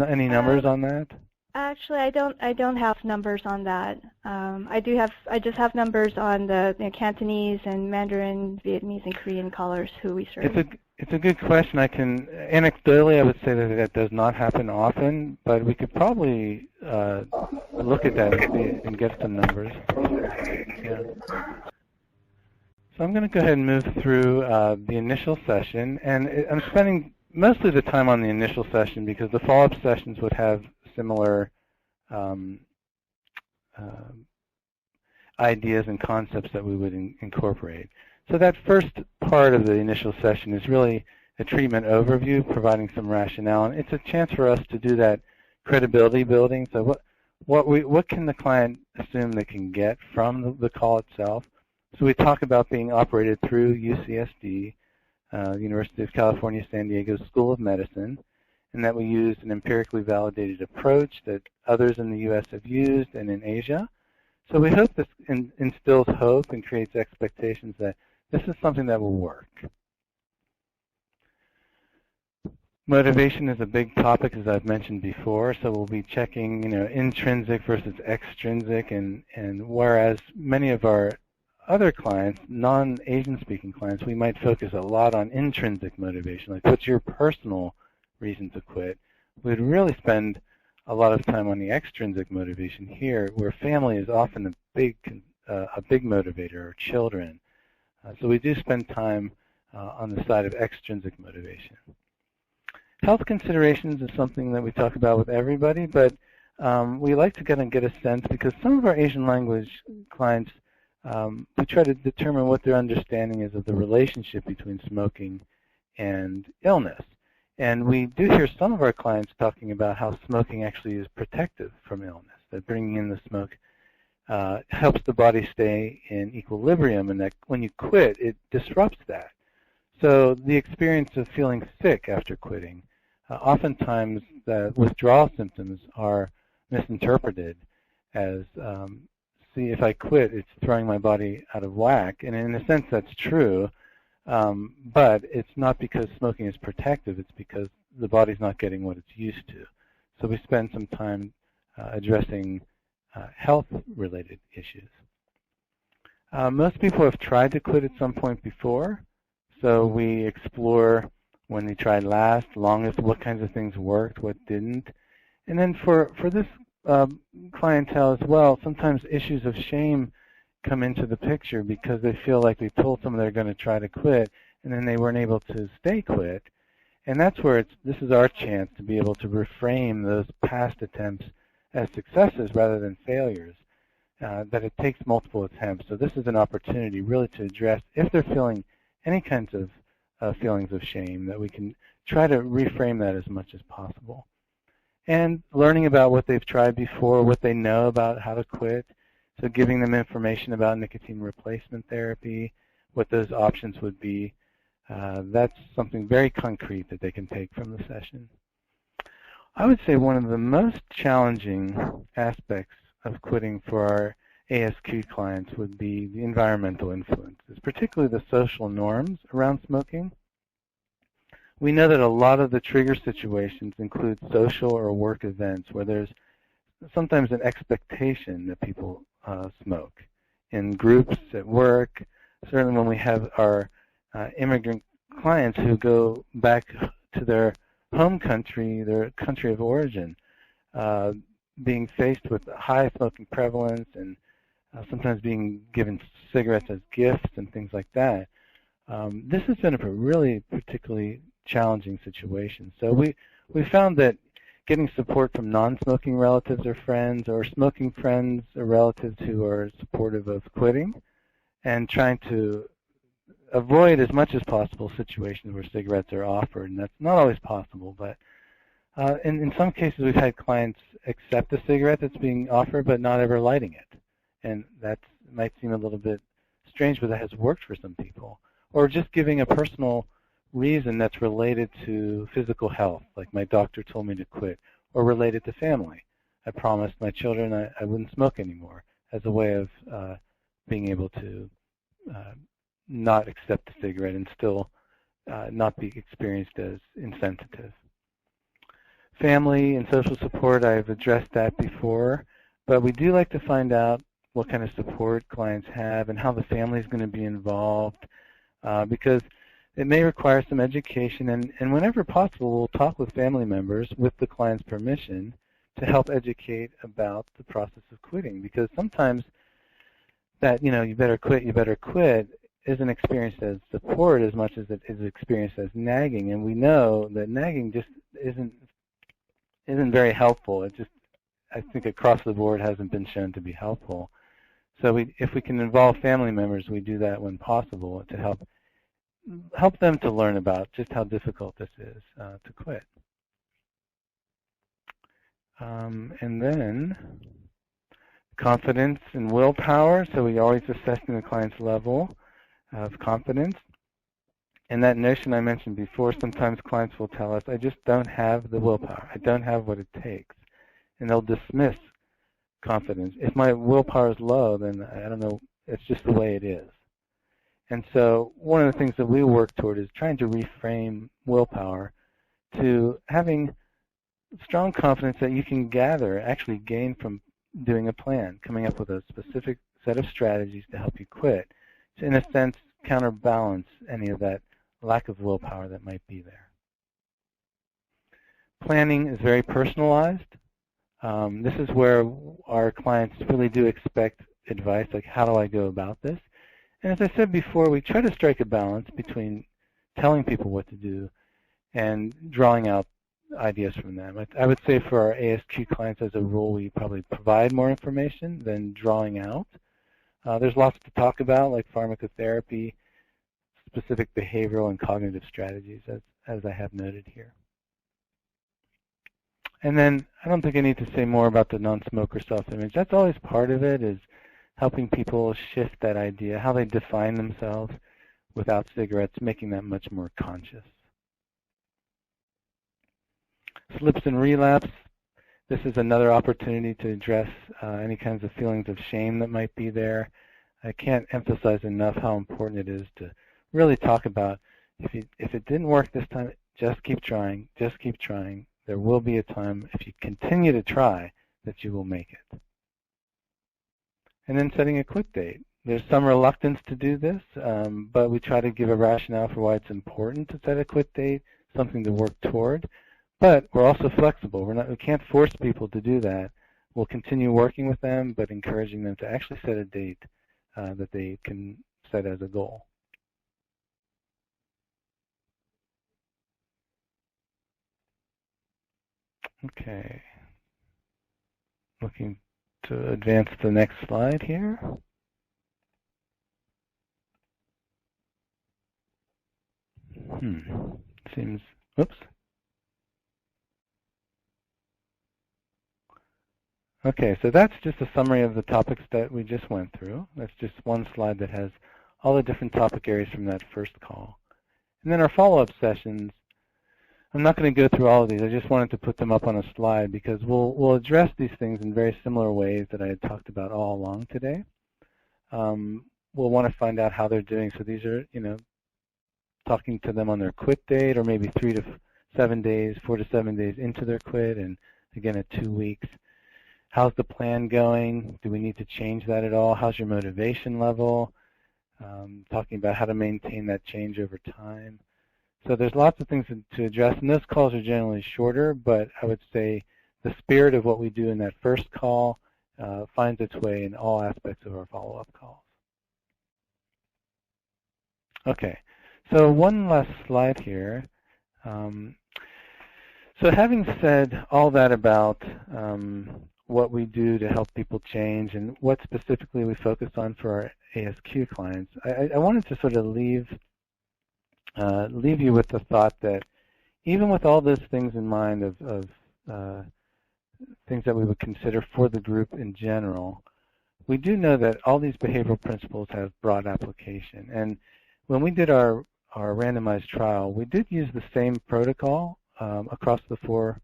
Speaker 2: any numbers on that?
Speaker 1: Actually, I don't have numbers on that. I just have numbers on the Cantonese and Mandarin, Vietnamese, and Korean callers who we serve.
Speaker 2: It's a good question. Anecdotally, I would say that does not happen often, but we could probably look at that and get some numbers. Yeah. So I'm going to go ahead and move through the initial session, and I'm spending mostly the time on the initial session because the follow-up sessions would have similar ideas and concepts that we would incorporate. So that first part of the initial session is really a treatment overview, providing some rationale, and it's a chance for us to do that credibility building. So what can the client assume they can get from the call itself? So we talk about being operated through UCSD, University of California, San Diego School of Medicine, and that we use an empirically validated approach that others in the U.S. have used and in Asia. So we hope this instills hope and creates expectations that this is something that will work. Motivation is a big topic, as I've mentioned before, so we'll be checking, intrinsic versus extrinsic, and whereas many of our other clients, non-Asian speaking clients, we might focus a lot on intrinsic motivation, like what's your personal reason to quit. We'd really spend a lot of time on the extrinsic motivation here, where family is often a big motivator, or children. So we do spend time on the side of extrinsic motivation. Health considerations is something that we talk about with everybody, but we like to get a sense, because some of our Asian language clients, we try to determine what their understanding is of the relationship between smoking and illness. And we do hear some of our clients talking about how smoking actually is protective from illness, that bringing in the smoke helps the body stay in equilibrium, and that when you quit, it disrupts that. So the experience of feeling sick after quitting, oftentimes the withdrawal symptoms are misinterpreted as, see, if I quit, it's throwing my body out of whack. And in a sense, that's true, but it's not because smoking is protective. It's because the body's not getting what it's used to. So we spend some time addressing health-related issues. Most people have tried to quit at some point before, so we explore when they tried last, longest, what kinds of things worked, what didn't. And then for this clientele as well, sometimes issues of shame come into the picture because they feel like they told someone they're going to try to quit, and then they weren't able to stay quit. And that's where this is our chance to be able to reframe those past attempts as successes rather than failures, that it takes multiple attempts. So this is an opportunity really to address, if they're feeling any kinds of feelings of shame, that we can try to reframe that as much as possible. And learning about what they've tried before, what they know about how to quit, so giving them information about nicotine replacement therapy, what those options would be, that's something very concrete that they can take from the session. I would say one of the most challenging aspects of quitting for our ASQ clients would be the environmental influences, particularly the social norms around smoking. We know that a lot of the trigger situations include social or work events where there's sometimes an expectation that people smoke in groups, at work. Certainly when we have our immigrant clients who go back to their home country, their country of origin, being faced with high smoking prevalence and sometimes being given cigarettes as gifts and things like that. This has been a really particularly challenging situation. So we found that getting support from non-smoking relatives or friends, or smoking friends or relatives who are supportive of quitting, and trying to avoid as much as possible situations where cigarettes are offered. And that's not always possible, but in some cases we've had clients accept a cigarette that's being offered but not ever lighting it. And that might seem a little bit strange, but that has worked for some people. Or just giving a personal reason that's related to physical health, like my doctor told me to quit, or related to family. I promised my children I wouldn't smoke anymore, as a way of being able to not accept the cigarette and still not be experienced as insensitive. Family and social support, I've addressed that before, but we do like to find out what kind of support clients have and how the family is going to be involved, because it may require some education, and whenever possible, we'll talk with family members with the client's permission to help educate about the process of quitting, because sometimes that, you better quit isn't experienced as support as much as it is experienced as nagging, and we know that nagging just isn't very helpful. It just, I think across the board, hasn't been shown to be helpful. So if we can involve family members, we do that when possible to help them to learn about just how difficult this is to quit. And then confidence and willpower. So we always assessing the client's level of confidence. And that notion I mentioned before, sometimes clients will tell us, I just don't have the willpower. I don't have what it takes. And they'll dismiss confidence. If my willpower is low, then I don't know, it's just the way it is. And so one of the things that we work toward is trying to reframe willpower to having strong confidence that you can actually gain from doing a plan, coming up with a specific set of strategies to help you quit, to, in a sense, counterbalance any of that lack of willpower that might be there. Planning is very personalized. This is where our clients really do expect advice, like how do I go about this? And as I said before, we try to strike a balance between telling people what to do and drawing out ideas from them. I would say for our ASQ clients, as a rule, we probably provide more information than drawing out. There's lots to talk about, like pharmacotherapy, specific behavioral and cognitive strategies, as I have noted here. And then I don't think I need to say more about the non-smoker self-image. That's always part of it, is helping people shift that idea, how they define themselves without cigarettes, making that much more conscious. Slips and relapse. This is another opportunity to address any kinds of feelings of shame that might be there. I can't emphasize enough how important it is to really talk about, if it didn't work this time, just keep trying, just keep trying. There will be a time, if you continue to try, that you will make it. And then setting a quit date. There's some reluctance to do this, but we try to give a rationale for why it's important to set a quit date, something to work toward. But we're also flexible. We can't force people to do that. We'll continue working with them, but encouraging them to actually set a date that they can set as a goal. Okay. Looking to advance the next slide here. Seems, whoops. Okay, so that's just a summary of the topics that we just went through. That's just one slide that has all the different topic areas from that first call. And then our follow-up sessions, I'm not going to go through all of these. I just wanted to put them up on a slide because we'll address these things in very similar ways that I had talked about all along today. We'll want to find out how they're doing. So these are, talking to them on their quit date, or maybe 3 to 7 days, 4 to 7 days into their quit, and again at 2 weeks. How's the plan going? Do we need to change that at all? How's your motivation level? Talking about how to maintain that change over time. So there's lots of things to address, and those calls are generally shorter, but I would say the spirit of what we do in that first call finds its way in all aspects of our follow-up calls. Okay, so one last slide here. So having said all that about what we do to help people change and what specifically we focus on for our ASQ clients, I wanted to sort of leave you with the thought that even with all those things in mind of things that we would consider for the group in general, we do know that all these behavioral principles have broad application. And when we did our randomized trial, we did use the same protocol across the 4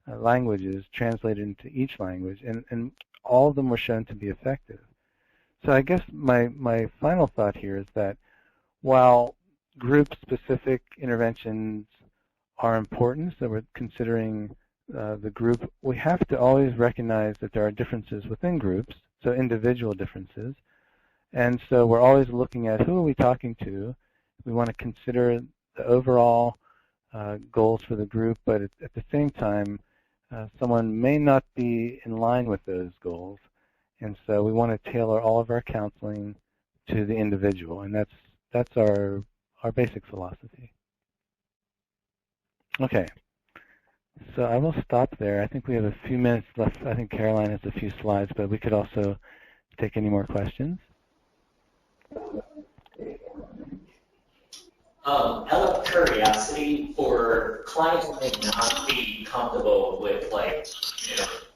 Speaker 2: languages translated into each language, and all of them were shown to be effective. So I guess my final thought here is that while group-specific interventions are important, so we're considering the group, we have to always recognize that there are differences within groups, so individual differences. And so we're always looking at who are we talking to. We want to consider the overall goals for the group, but at the same time, someone may not be in line with those goals. And so we want to tailor all of our counseling to the individual, and that's our basic philosophy. Okay, so I will stop there. I think we have a few minutes left. I think Caroline has a few slides, but we could also take any more questions.
Speaker 7: Out of curiosity, for clients who may not be comfortable with, like,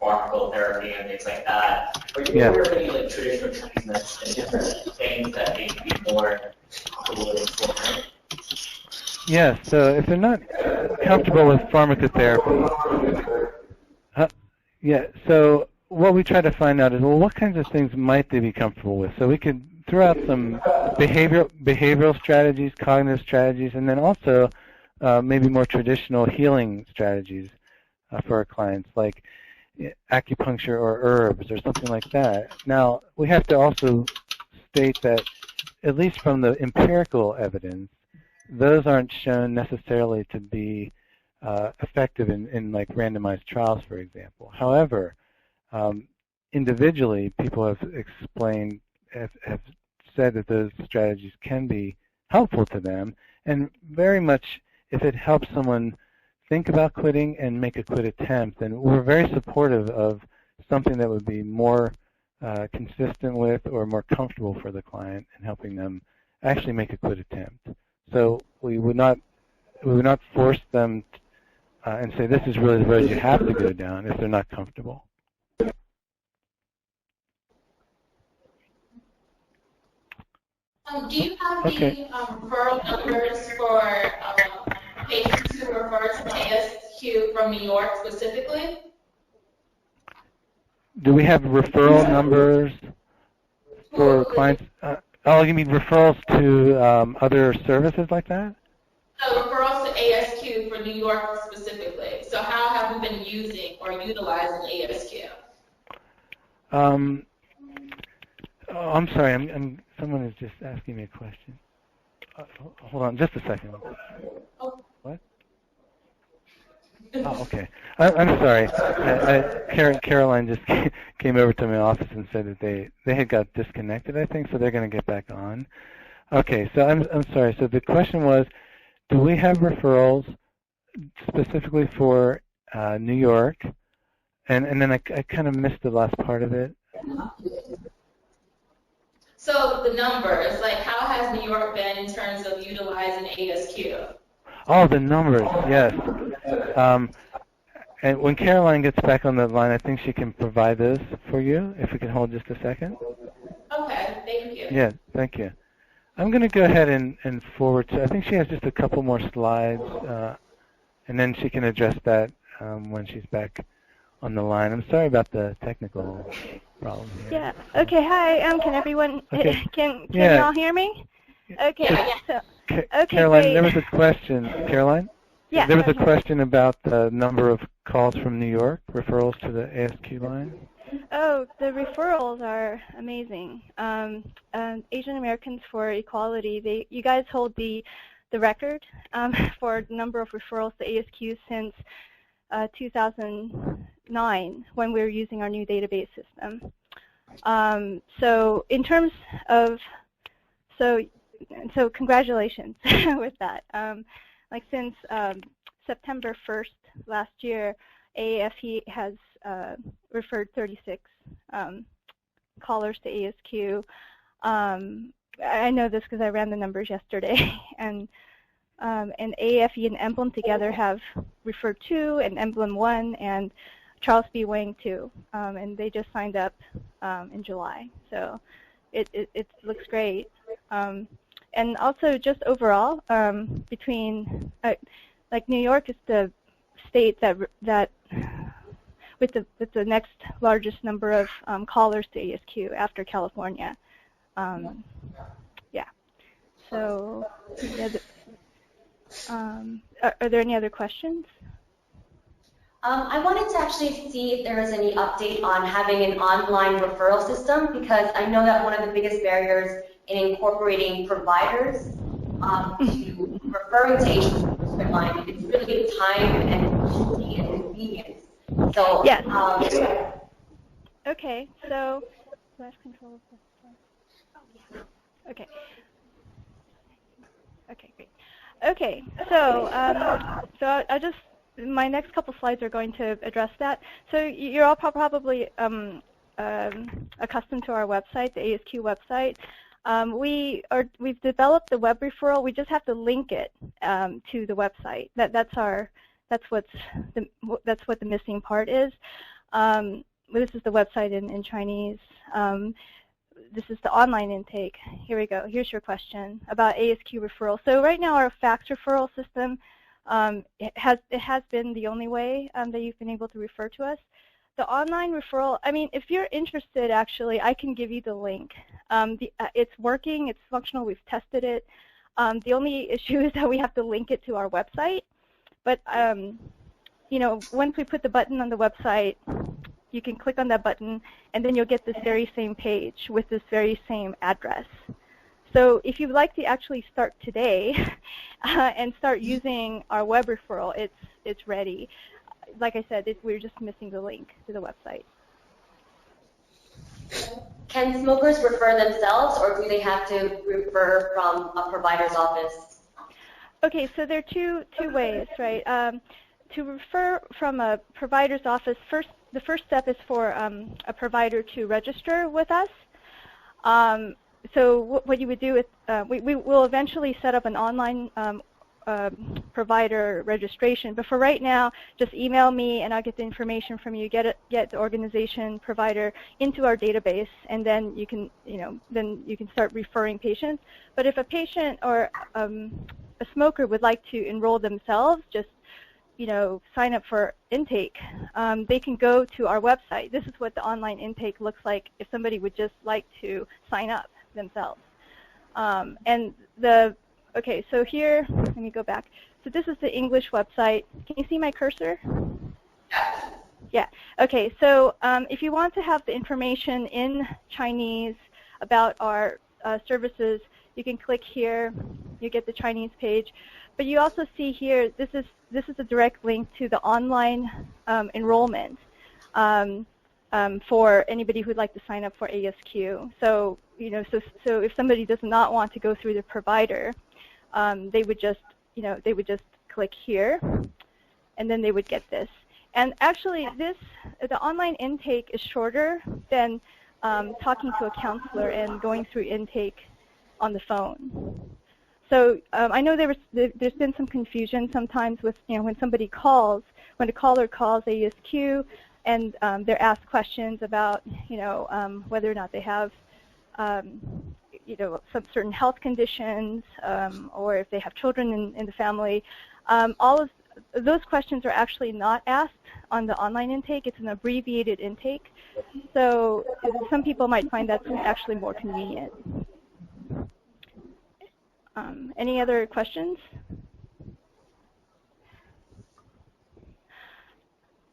Speaker 7: pharmacotherapy and things like that, are you aware of any traditional treatments and different things that they can be more comfortable with?
Speaker 2: Yes, so if they're not comfortable with pharmacotherapy, so what we try to find out is, well, what kinds of things might they be comfortable with? So we could throw out some behavioral strategies, cognitive strategies, and then also maybe more traditional healing strategies for our clients, like acupuncture or herbs or something like that. Now, we have to also state that, at least from the empirical evidence, those aren't shown necessarily to be effective in like randomized trials, for example. However, individually, people have explained, have said that those strategies can be helpful to them, and very much if it helps someone think about quitting and make a quit attempt, then we're very supportive of something that would be more consistent with or more comfortable for the client in helping them actually make a quit attempt. So we would not force them and say this is really the road you have to go down if they're not comfortable.
Speaker 3: Do you have the referral numbers for patients who refer to ASQ from New York specifically?
Speaker 2: Do we have referral numbers for clients? Oh, you mean referrals to other services like that?
Speaker 3: So referrals to ASQ for New York specifically. So how have we been using or utilizing ASQ?
Speaker 2: Oh, I'm sorry. Someone is just asking me a question. Hold on, just a second. What? Oh, okay. I'm sorry. Caroline just came over to my office and said that they had got disconnected, I think, so they're going to get back on. Okay, so I'm sorry. So the question was, do we have referrals specifically for New York? And then I kind of missed the last part of it.
Speaker 3: So the numbers, like how has New York been in terms of utilizing ASQ?
Speaker 2: Oh, the numbers, yes. And when Caroline gets back on the line, I think she can provide those for you, if we can hold just a second.
Speaker 3: Okay, thank you.
Speaker 2: Yeah, thank you. I'm going to go ahead and forward to, I think she has just a couple more slides, and then she can address that when she's back on the line. I'm sorry about the technical problem here.
Speaker 1: Yeah, okay, hi, can everyone, can you all hear me? Okay, so, okay,
Speaker 2: Caroline,
Speaker 1: great.
Speaker 2: there was a question. Caroline?
Speaker 1: Yeah.
Speaker 2: There was a question about the number of calls from New York, referrals to the ASQ line.
Speaker 1: Oh, the referrals are amazing. Asian Americans for Equality, you guys hold the record for the number of referrals to ASQ since 2009, when we were using our new database system. So in terms of, so congratulations with that. Like since September 1st last year, AAFE has referred 36 callers to ASQ. I know this because I ran the numbers yesterday, and AAFE and Emblem together have referred 2, and Emblem 1, and Charles B. Wang 2, and they just signed up in July. So it looks great. And also just overall, between like New York is the state that with the next largest number of callers to ASQ after California. Yeah. So yeah, are there any other questions?
Speaker 6: I wanted to actually see if there was any update on having an online referral system, because I know that one of the biggest barriers in incorporating providers to referring to patients with Quitline is really time and efficiency and convenience. So
Speaker 1: yes. Okay. So last control of the okay. Okay, great. Okay, so I'll just, my next couple slides are going to address that. So you're all probably accustomed to our website, the ASQ website. We've developed the web referral. We just have to link it to the website. That's what the missing part is. This is the website in Chinese. This is the online intake. Here we go. Here's your question about ASQ referral. So right now our fax referral system, it has been the only way that you've been able to refer to us. The online referral, I mean, if you're interested, actually, I can give you the link. It's working. It's functional. We've tested it. The only issue is that we have to link it to our website. But, you know, once we put the button on the website, you can click on that button, and then you'll get this very same page with this very same address. So if you'd like to actually start today and start using our web referral, it's ready. Like I said, we're just missing the link to the website.
Speaker 6: Can smokers refer themselves, or do they have to refer from a provider's office?
Speaker 1: Okay, so there are two ways, right? To refer from a provider's office, the first step is for a provider to register with us. So what you would do is we will eventually set up an online provider registration, but for right now, just email me and I'll get the information from you, get the organization provider into our database, and then you can start referring patients. But if a patient or a smoker would like to enroll themselves, just sign up for intake, they can go to our website. This is what the online intake looks like if somebody would just like to sign up themselves. Okay, so here, let me go back. So this is the English website. Can you see my cursor? Yeah. Okay, so if you want to have the information in Chinese about our services, you can click here. You get the Chinese page. But you also see here, this is a direct link to the online enrollment for anybody who'd like to sign up for ASQ. So so if somebody does not want to go through the provider, they would just click here, and then they would get this. And actually, the online intake is shorter than talking to a counselor and going through intake on the phone. So I know there's been some confusion sometimes with when somebody calls, when a caller calls ASQ, and they're asked questions about whether or not they have some certain health conditions, or if they have children in the family. All of those questions are actually not asked on the online intake. It's an abbreviated intake. So some people might find that's actually more convenient. Any other questions?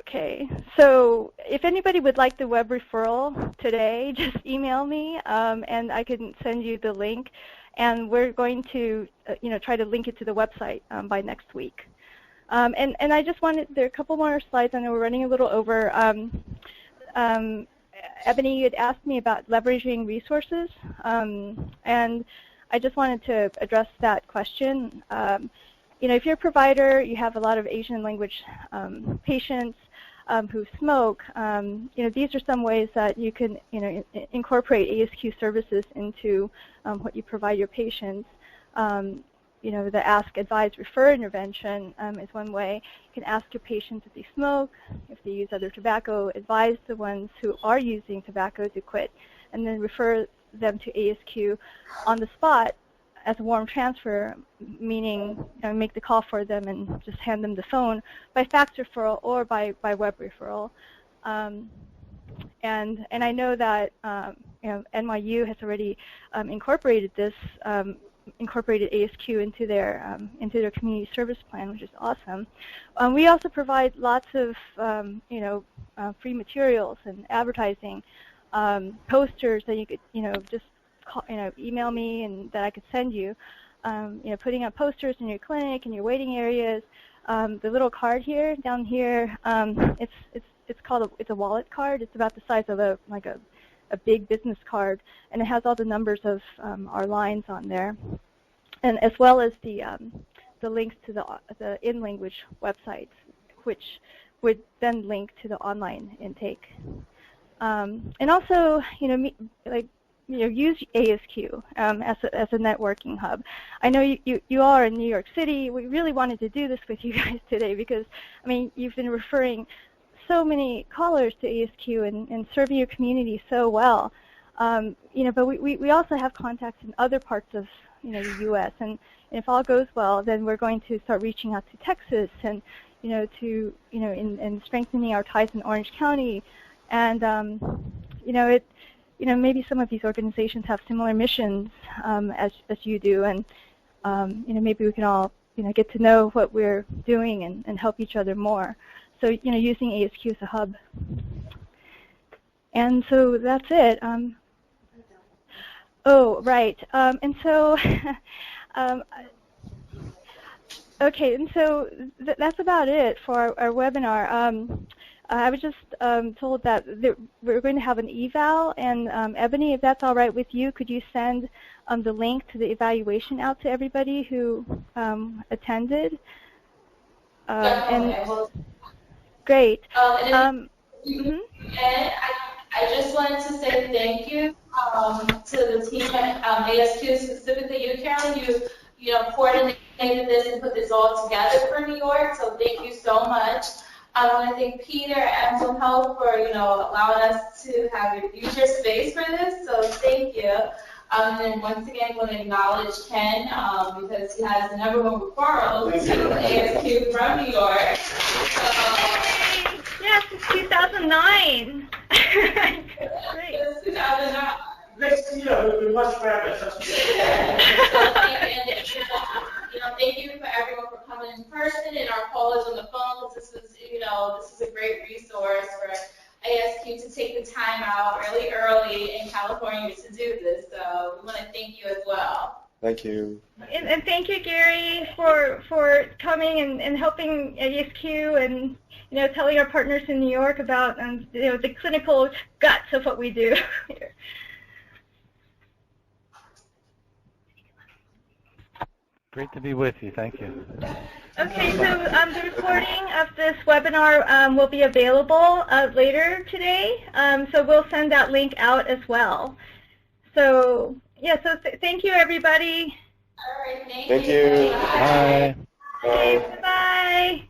Speaker 1: Okay, so if anybody would like the web referral today, just email me, and I can send you the link. And we're going to, try to link it to the website by next week. And I just wanted, there are a couple more slides. I know we're running a little over. Ebony, you had asked me about leveraging resources, and I just wanted to address that question. if you're a provider, you have a lot of Asian language patients who smoke, these are some ways that you can, incorporate ASQ services into what you provide your patients. The ask, advise, refer intervention is one way. You can ask your patients if they smoke, if they use other tobacco, advise the ones who are using tobacco to quit, and then refer them to ASQ on the spot as a warm transfer, meaning make the call for them and just hand them the phone by fax referral or by web referral. And I know that NYU has already incorporated this, incorporated ASQ into their community service plan, which is awesome. We also provide lots of free materials and advertising, posters that you could just call, email me and that I could send you. Putting up posters in your clinic, in your waiting areas. The little card here, down here, it's a wallet card. It's about the size of a big business card, and it has all the numbers of our lines on there, and as well as the links to the in-language websites, which would then link to the online intake. And also, use ASQ as a networking hub. I know you all are in New York City. We really wanted to do this with you guys today because, you've been referring so many callers to ASQ and serving your community so well. But we also have contacts in other parts of the U.S. and if all goes well, then we're going to start reaching out to Texas and and strengthening our ties in Orange County. And maybe some of these organizations have similar missions as you do, and maybe we can all get to know what we're doing and help each other more. So using ASQ as a hub. And so that's it. Oh, right. And so okay, and so that's about it for our webinar. I was just told that we're going to have an eval, and Ebony, if that's all right with you, could you send the link to the evaluation out to everybody who attended? Great.
Speaker 3: And I just wanted to say thank you to the team at ASQ, specifically you, Carolyn. You coordinated this and put this all together for New York, so thank you so much. I want to thank Peter and Mental Health for allowing us to use your space for this. So thank you. And once again, I want to acknowledge Ken because he has the #1 referral to ASQ from New York.
Speaker 1: Yes, it's 2009. Great.
Speaker 3: It's 2009.
Speaker 5: Next year will be much better.
Speaker 3: Thank you for everyone for coming in person and our callers on the phone. This is a great resource for ASQ to take the time out really early in California to do this. So we want to thank you as well.
Speaker 8: Thank you.
Speaker 1: And thank you, Gary, for coming and helping ASQ and telling our partners in New York about the clinical guts of what we do here.
Speaker 2: Great to be with you. Thank you.
Speaker 1: Okay, so the recording of this webinar will be available later today. So we'll send that link out as well. So, yeah, so thank you, everybody.
Speaker 3: All right,
Speaker 8: thank you.
Speaker 2: Bye.
Speaker 1: Okay, bye.